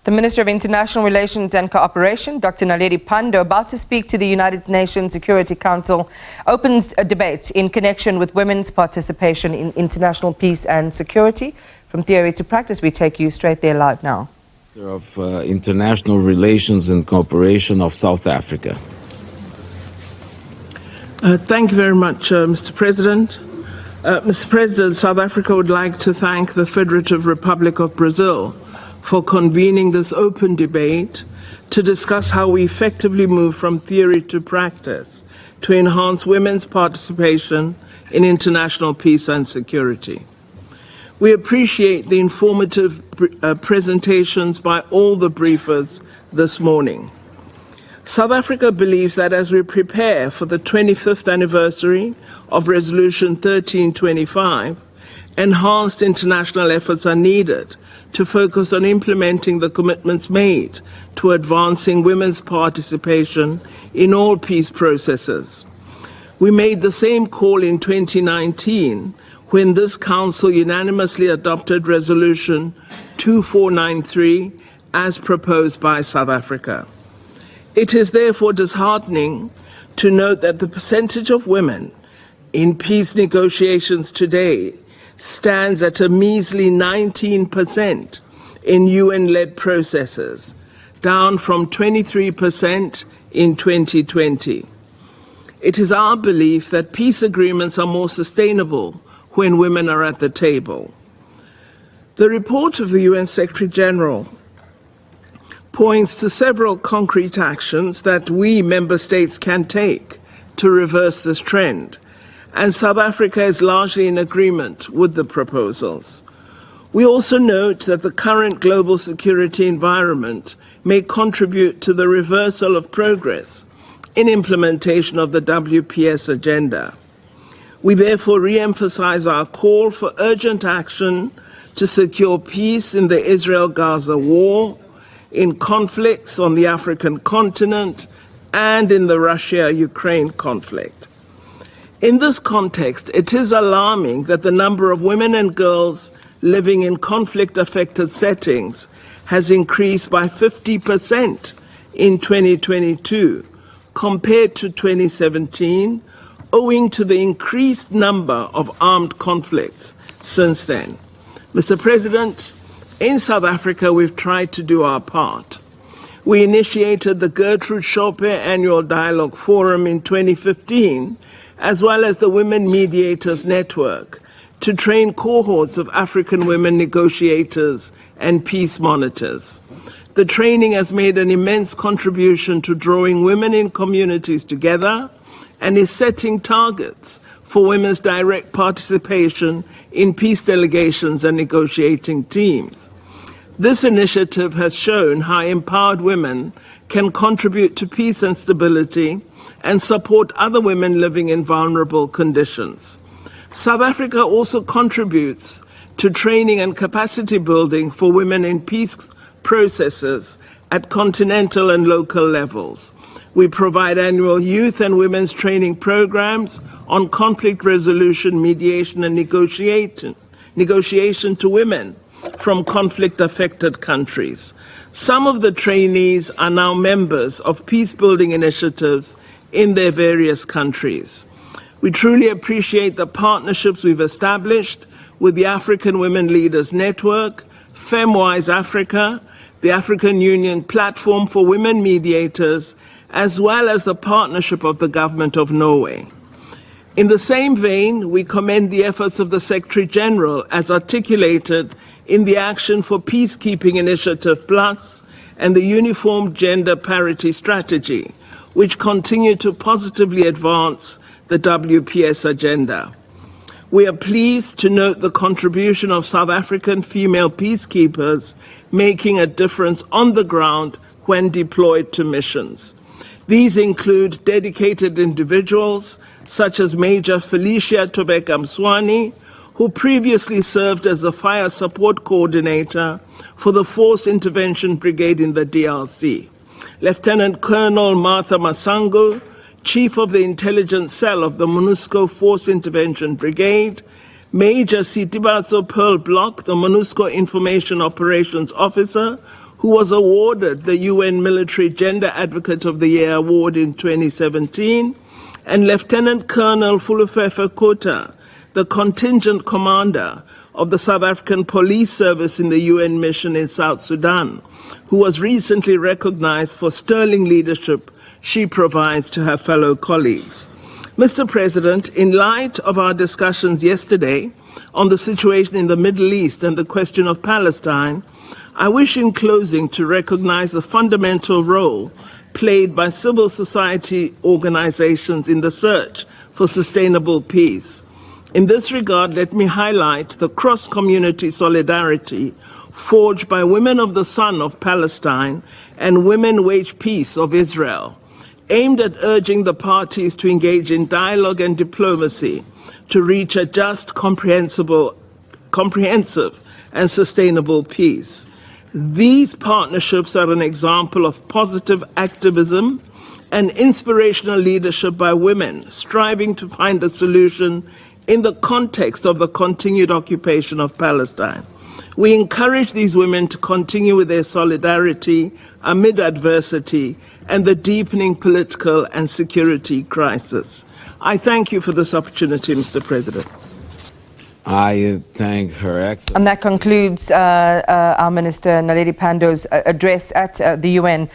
The Minister of International Relations and Cooperation, Dr. Naledi Pandor, about to speak to the United Nations Security Council, opens a debate in connection with women's participation in international peace and security. From theory to practice, we take you straight there live now. Minister of International Relations and Cooperation of South Africa. Thank you very much, Mr. President. Mr. President, South Africa would like to thank the Federative Republic of Brazil for convening this open debate to discuss how we effectively move from theory to practice to enhance women's participation in international peace and security. We appreciate the informative presentations by all the briefers this morning. South Africa believes that as we prepare for the 25th anniversary of Resolution 1325, enhanced international efforts are needed to focus on implementing the commitments made to advancing women's participation in all peace processes. We made the same call in 2019 when this Council unanimously adopted Resolution 2493 as proposed by South Africa. It is therefore disheartening to note that the percentage of women in peace negotiations today stands at a measly 19% in UN-led processes, down from 23% in 2020. It is our belief that peace agreements are more sustainable when women are at the table. The report of the UN Secretary General points to several concrete actions that we member states can take to reverse this trend, and South Africa is largely in agreement with the proposals. We also note that the current global security environment may contribute to the reversal of progress in implementation of the WPS agenda. We therefore re-emphasize our call for urgent action to secure peace in the Israel-Gaza war, in conflicts on the African continent, and in the Russia-Ukraine conflict. In this context, it is alarming that the number of women and girls living in conflict-affected settings has increased by 50% in 2022 compared to 2017, owing to the increased number of armed conflicts since then. Mr. President, in South Africa, we've tried to do our part. We initiated the Gertrude Schope Annual Dialogue Forum in 2015, as well as the Women Mediators Network, to train cohorts of African women negotiators and peace monitors. The training has made an immense contribution to drawing women in communities together and is setting targets for women's direct participation in peace delegations and negotiating teams. This initiative has shown how empowered women can contribute to peace and stability and support other women living in vulnerable conditions. South Africa also contributes to training and capacity building for women in peace processes at continental and local levels. We provide annual youth and women's training programs on conflict resolution, mediation, and negotiation to women from conflict-affected countries. Some of the trainees are now members of peace-building initiatives in their various countries. We truly appreciate the partnerships we've established with the African Women Leaders Network, FemWise Africa, the African Union Platform for Women Mediators, as well as the partnership of the Government of Norway. In the same vein, we commend the efforts of the Secretary General as articulated in the Action for Peacekeeping Initiative Plus and the Uniform Gender Parity Strategy, which continue to positively advance the WPS agenda. We are pleased to note the contribution of South African female peacekeepers making a difference on the ground when deployed to missions. These include dedicated individuals such as Major Felicia Tobeka Mswani, who previously served as the Fire Support Coordinator for the Force Intervention Brigade in the DRC. Lieutenant Colonel Martha Masango, Chief of the Intelligence Cell of the MONUSCO Force Intervention Brigade, Major Sitibatso Pearl Block, the MONUSCO Information Operations Officer, who was awarded the UN Military Gender Advocate of the Year Award in 2017, and Lieutenant Colonel Fulufefe Kota, the contingent commander of the South African Police Service in the UN mission in South Sudan, who was recently recognized for sterling leadership she provides to her fellow colleagues. Mr. President, in light of our discussions yesterday on the situation in the Middle East and the question of Palestine, I wish in closing to recognize the fundamental role played by civil society organizations in the search for sustainable peace. In this regard, let me highlight the cross-community solidarity forged by Women of the Sun of Palestine and Women Wage Peace of Israel, aimed at urging the parties to engage in dialogue and diplomacy to reach a just, comprehensive and sustainable peace. These partnerships are an example of positive activism and inspirational leadership by women striving to find a solution in the context of the continued occupation of Palestine. We encourage these women to continue with their solidarity amid adversity and the deepening political and security crisis. I thank you for this opportunity, Mr. President. I thank Her Excellency. And that concludes our Minister Naledi Pandor's address at the UN.